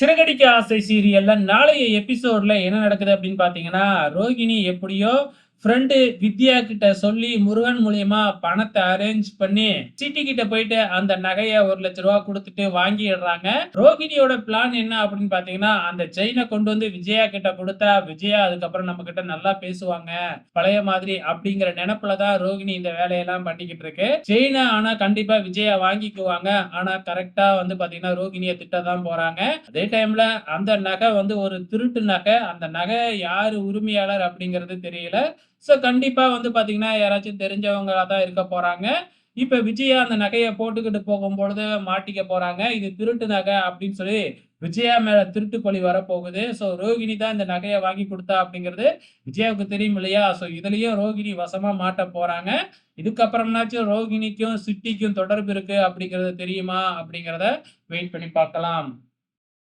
சிறகடிக்க ஆசை சீரியல்ல நாளைய எபிசோட்ல என்ன நடக்குது அப்படின்னு பார்த்தீங்கன்னா, ரோகிணி எப்படியோ ஃப்ரெண்டு வித்யா கிட்ட சொல்லி முருகன் மூலியமா பணத்த அரேஞ்ச் பண்ணி, சிட்டி கிட்ட போயிட்டு அந்த நகைய ரூ. 1,00,000 குடுத்துட்டு வாங்கிடுறாங்க. ரோகிணியோட பிளான் என்ன அப்படின்னு பார்த்தீங்கன்னா, அந்த செயின கொண்டு வந்து விஜயா கிட்ட குடுத்தா, விஜயா அதுக்கப்புறம் நம்மகிட்ட நல்லா பேசுவாங்க. பழைய மாதிரி அப்படிங்கிற நெனப்புல தான் ரோகிணி இந்த வேலையெல்லாம் பண்ணிக்கிட்டு இருக்கு. செயின ஆனா கண்டிப்பா விஜயா வாங்கிக்குவாங்க. ஆனா கரெக்ட்டா வந்து பார்த்தீங்கன்னா, ரோகிணிய திட்ட தான் போறாங்க. அதே டைம்ல அந்த நகை வந்து ஒரு திருட்டு நகை. அந்த நகை யாரு உரிமையாளர் அப்படிங்கிறது தெரியல. சோ கண்டிப்பா வந்து பாத்தீங்கன்னா, யாராச்சும் தெரிஞ்சவங்களா தான் இருக்க போறாங்க. இப்ப விஜயா அந்த நகைய போட்டுக்கிட்டு போகும்பொழுது மாட்டிக்க போறாங்க. இது திருட்டு நகை அப்படின்னு சொல்லி விஜயா மேல திருட்டு பழி வரப்போகுது. சோ ரோகிணி தான் இந்த நகைய வாங்கி குடுத்தா அப்படிங்கிறது விஜயாவுக்கு தெரியும் இல்லையா? சோ இதுலயும் ரோகிணி வசமா மாட்ட போறாங்க. இதுக்கப்புறம்னாச்சும் ரோகிணிக்கும், சிட்டிக்கும் தொடர்பு இருக்கு அப்படிங்கிறது தெரியுமா? அப்படிங்கிறத வெயிட் பண்ணி பார்க்கலாம்.